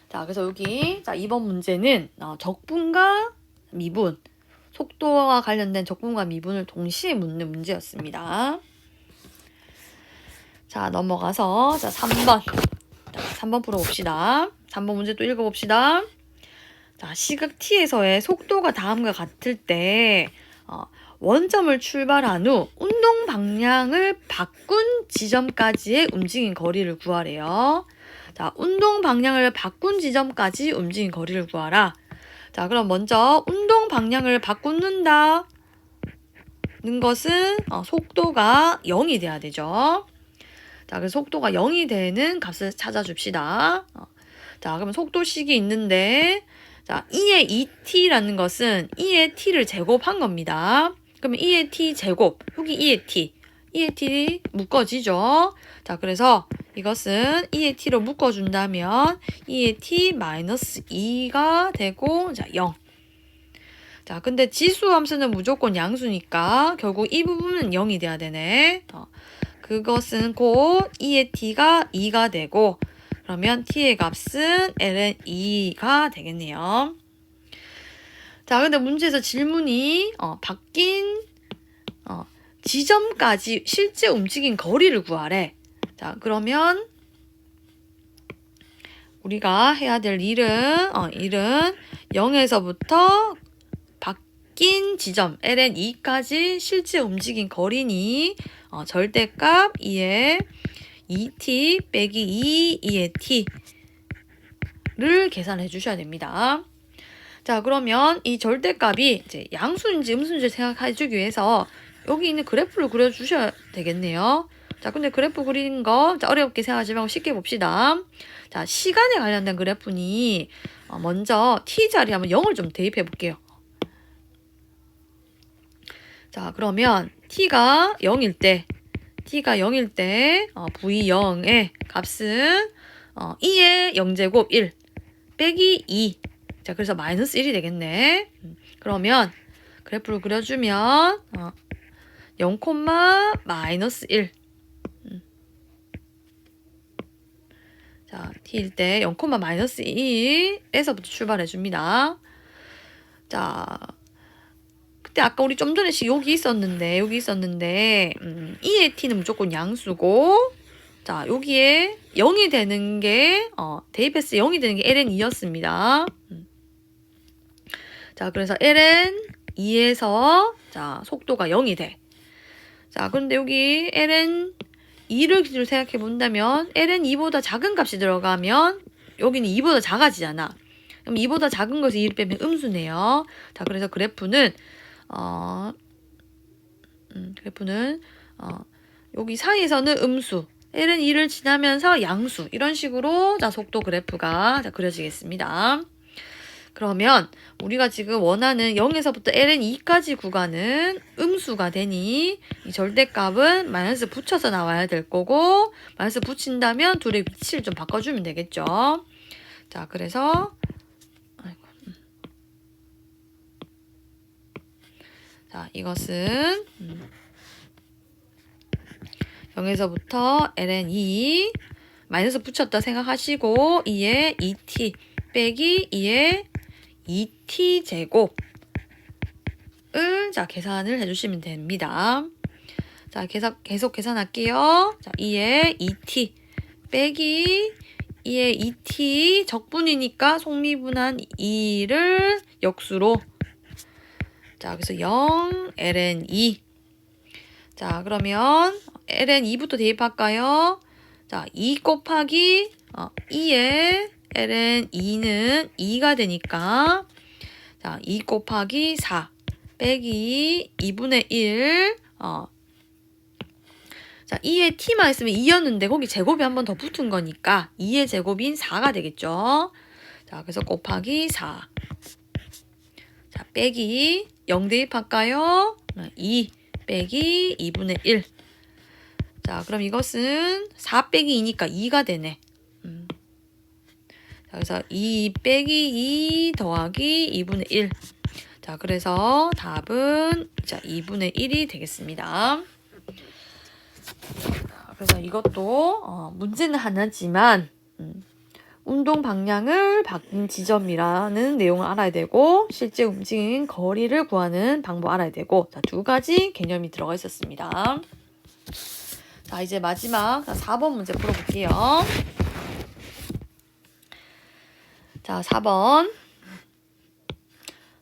자, 그래서 여기 자, 이번 문제는 적분과 미분, 속도와 관련된 적분과 미분을 동시에 묻는 문제였습니다. 자, 넘어가서 자, 3번. 자, 3번 풀어봅시다. 3번 문제 또 읽어봅시다. 자, 시각 t에서의 속도가 다음과 같을 때 원점을 출발한 후 운동 방향을 바꾼 지점까지의 움직인 거리를 구하래요. 자, 운동 방향을 바꾼 지점까지 움직인 거리를 구하라. 자, 그럼 먼저 운동 방향을 바꾼다는 것은 속도가 0이 돼야 되죠. 자, 그래서 속도가 0이 되는 값을 찾아줍시다. 자, 그럼 속도식이 있는데, 자, 2의 2t라는 것은 2의 t를 제곱한 겁니다. 그러면 2의 t 제곱, 여기 2의 t. 2의 t 묶어지죠. 자, 그래서 이것은 2의 t로 묶어준다면 2의 t 마이너스 2가 되고, 자, 0. 자, 근데 지수 함수는 무조건 양수니까 결국 이 부분은 0이 돼야 되네. 그것은 곧 2의 t가 2가 되고, 그러면 t의 값은 ln 2가 되겠네요. 자, 근데 문제에서 질문이 바뀐 지점까지 실제 움직인 거리를 구하래. 자, 그러면 우리가 해야 될 일은 0에서부터 바뀐 지점 ln 2까지 실제 움직인 거리니 절대값 2의 2t 빼기 2의 t를 계산해 주셔야 됩니다. 자, 그러면 이 절대값이 이제 양수인지 음수인지 생각해 주기 위해서 여기 있는 그래프를 그려 주셔야 되겠네요. 자, 근데 그래프 그리는 거 어렵게 생각하지 말고 쉽게 봅시다. 자, 시간에 관련된 그래프니 먼저 t 자리에 한번 0을 좀 대입해 볼게요. 자, 그러면 t가 0일 때 v0의 값은 2의 0제곱 1 빼기 2. 자, 그래서 마이너스 1이 되겠네. 그러면 그래프를 그려주면 0, 마이너스 1. 자, t일 때 0, 마이너스 1에서부터 출발해 줍니다. 자, 그때 아까 우리 좀 전에 여기 있었는데 2의 t는 무조건 양수고, 자, 여기에 0이 되는 게 대입해서 0이 되는 게 ln 2였습니다. 자, 그래서 ln 2에서 자, 속도가 0이 돼. 자, 그런데 여기 ln 2를 기준으로 생각해 본다면 ln 2보다 작은 값이 들어가면 여기는 2보다 작아지잖아. 그럼 2보다 작은 것을 2를 빼면 음수네요. 자, 그래서 그래프는 여기 사이에서는 음수, ln 2를 지나면서 양수, 이런 식으로 자, 속도 그래프가 자, 그려지겠습니다. 그러면 우리가 지금 원하는 0에서부터 ln 2까지 구간은 음수가 되니 이 절대값은 마이너스 붙여서 나와야 될 거고, 마이너스 붙인다면 둘의 위치를 좀 바꿔주면 되겠죠. 자, 그래서 자, 이것은 0에서부터 ln 2 마이너스 붙였다 생각하시고 2에 2t 빼기 2에 2t 제곱을 자, 계산을 해주시면 됩니다. 자, 계속 계산할게요. 자, 2에 2t 빼기 2에 2t 적분이니까 속미분한 2를 역수로, 자, 그래서 0 ln 2. 자, 그러면 ln 2부터 대입할까요? 자, 2 곱하기 2에 ln 2는 2가 되니까 자, 2 곱하기 4 빼기 2분의 1 자, 2에 t만 있으면 2였는데 거기 제곱이 한 번 더 붙은 거니까 2의 제곱인 4가 되겠죠. 자, 그래서 곱하기 4. 자, 빼기 0 대입할까요? 2 빼기 2분의 1. 자, 그럼 이것은 4 빼기 2니까 2가 되네. 자, 그래서 2 빼기 2 더하기 2분의 1. 자, 그래서 답은 자, 2분의 1이 되겠습니다. 그래서 이것도 문제는 하나지만 운동 방향을 바뀐 지점이라는 내용을 알아야 되고, 실제 움직인 거리를 구하는 방법 알아야 되고, 자, 두 가지 개념이 들어가 있었습니다. 자, 이제 마지막 4번 문제 풀어볼게요. 자, 4번.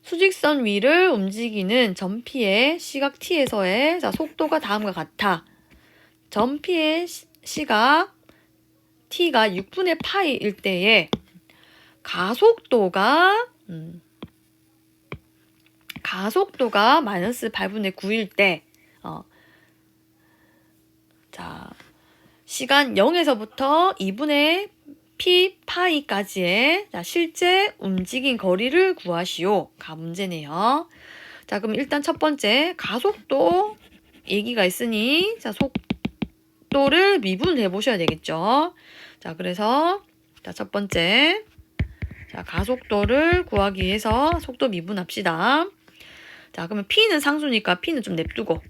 수직선 위를 움직이는 전피의 시각 t에서의 자, 속도가 다음과 같아. 전피의 시각 t가 6분의 파이일 때에 가속도가 마이너스 8분의 9일 때 자, 시간 0에서부터 2분의 p 파이까지의 자, 실제 움직인 거리를 구하시오. 가 문제네요. 자, 그럼 일단 첫 번째 가속도 얘기가 있으니 자, 속도를 미분해 보셔야 되겠죠. 자, 그래서 자, 첫 번째 자, 가속도를 구하기 위해서 속도 미분합시다. 자, 그러면 p는 상수니까 p는 좀 냅두고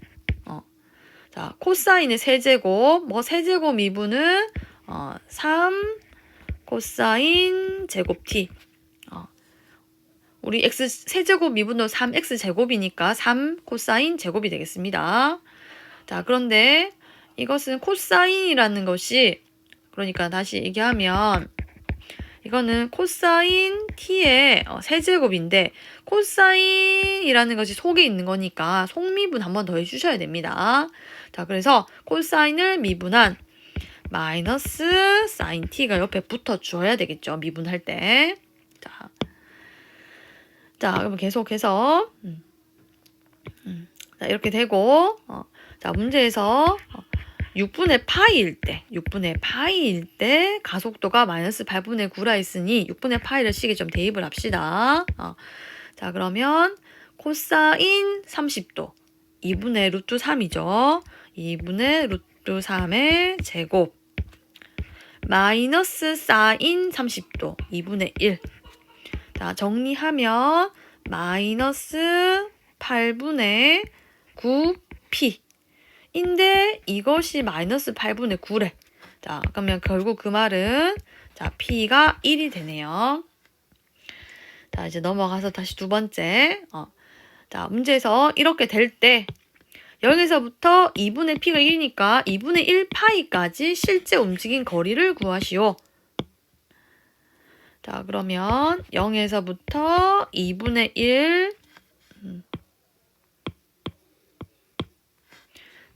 자, 코사인의 세제곱 세제곱 미분은 3 코사인 제곱 t 우리 x 세제곱 미분도 3x 제곱이니까 3 코사인 제곱이 되겠습니다. 자, 그런데 이것은 코사인이라는 것이, 그러니까 다시 얘기하면 이거는 코사인 t의 세제곱인데 코사인이라는 것이 속에 있는 거니까 속미분 한 번 더 해주셔야 됩니다. 자, 그래서 코사인을 미분한 마이너스 사인 t가 옆에 붙어줘야 되겠죠. 미분할 때. 자, 그러면 계속해서 자, 이렇게 되고 자, 문제에서 6분의 파이일 때 가속도가 마이너스 8분의 9라 했으니 6분의 파이를 식에 좀 대입을 합시다. 자, 그러면 코사인 30도 2분의 루트 3이죠. 2분의 루트 3의 제곱 마이너스 사인 30도 2분의 1. 자, 정리하면 마이너스 8분의 9p 인데 이것이 마이너스 8분의 9래. 자, 그러면 결국 그 말은 자, p가 1이 되네요. 자, 이제 넘어가서 다시 두 번째. 자, 문제에서 이렇게 될 때 0에서부터 2분의 p가 1이니까 2분의 1 파이까지 실제 움직인 거리를 구하시오. 자, 그러면 0에서부터 2분의 1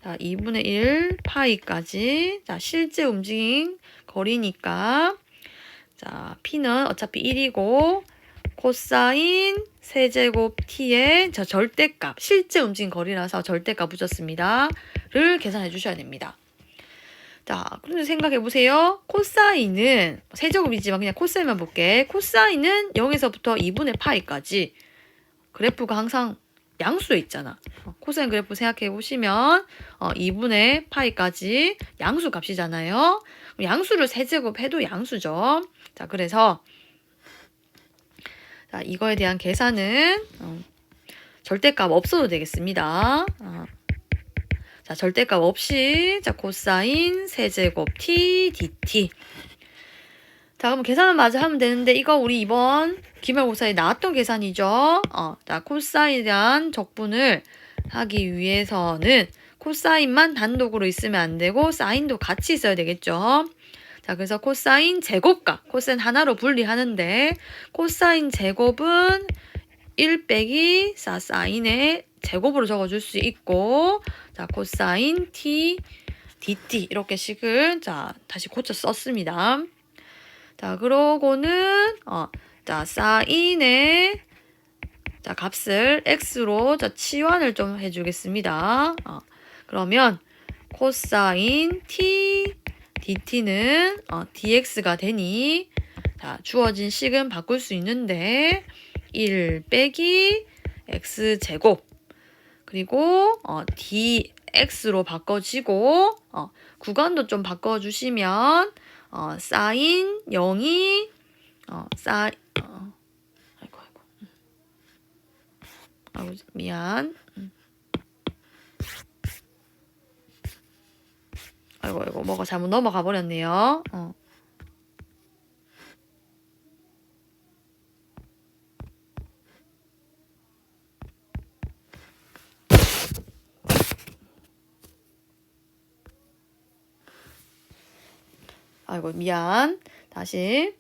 자, 2분의 1 파이까지. 자, 실제 움직인 거리니까. 자, p는 어차피 1이고, 코사인 세제곱 t의 저 절대값, 실제 움직인 거리라서 절대값 붙였습니다. 를 계산해 주셔야 됩니다. 자, 그런데 생각해 보세요. 코사인은 세제곱이지만 그냥 코사인만 볼게. 코사인은 0에서부터 2분의 파이까지 그래프가 항상 양수에 있잖아. 코사인 그래프 생각해 보시면 2분의 파이까지 양수 값이잖아요. 양수를 세제곱해도 양수죠. 자, 그래서 자, 이거에 대한 계산은 절대값 없어도 되겠습니다. 자, 절대값 없이 자, 코사인 세제곱 t dt. 자, 그럼 계산을 마저 하면 되는데 이거 우리 이번 기말고사에 나왔던 계산이죠. 자, 코사인에 대한 적분을 하기 위해서는 코사인만 단독으로 있으면 안 되고 사인도 같이 있어야 되겠죠. 자, 그래서 코사인 제곱값, 코사인 하나로 분리하는데 코사인 제곱은 1 빼기 사인의 제곱으로 적어줄 수 있고, 자, 코사인 t dt 이렇게 식을 자 다시 고쳐 썼습니다. 자, 그러고는 자, 사인의 자 값을 x로 자 치환을 좀 해주겠습니다. 그러면 코사인 t dt는 dx가 되니 자 주어진 식은 바꿀 수 있는데 1 빼기 x제곱 그리고 dx로 바꿔지고 구간도 좀 바꿔주시면 사인 0이 아이고 미안. 아이고 뭐가 잘못 넘어가 버렸네요. 아이고 미안. 다시.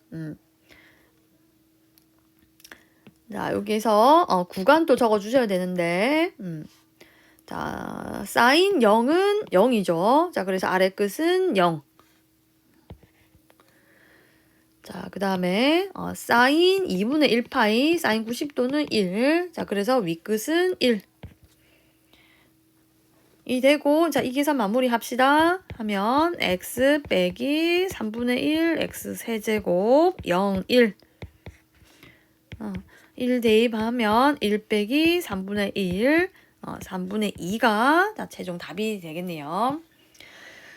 자, 여기서 구간도 적어 주셔야 되는데 자, 사인 0은 0이죠. 자, 그래서 아래 끝은 0. 자, 그 다음에 사인 2분의 1파이 사인 90도는 1. 자, 그래서 윗끝은 1. 이 되고 자, 이 계산 마무리 합시다. 하면 x 빼기 3분의 1 x 세제곱 0, 1. 1 대입하면 1 빼기 3분의 1 3분의 2가 자, 최종 답이 되겠네요.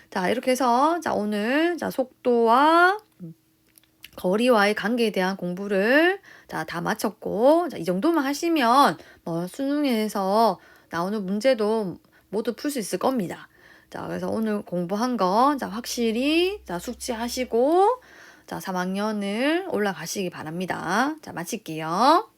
자, 이렇게 해서 자, 오늘 자, 속도와 거리와의 관계에 대한 공부를 자, 다 마쳤고 자, 이 정도만 하시면 뭐 수능에서 나오는 문제도 모두 풀 수 있을 겁니다. 자, 그래서 오늘 공부한 거 자, 확실히 자, 숙지하시고 자, 3학년을 올라가시기 바랍니다. 자, 마칠게요.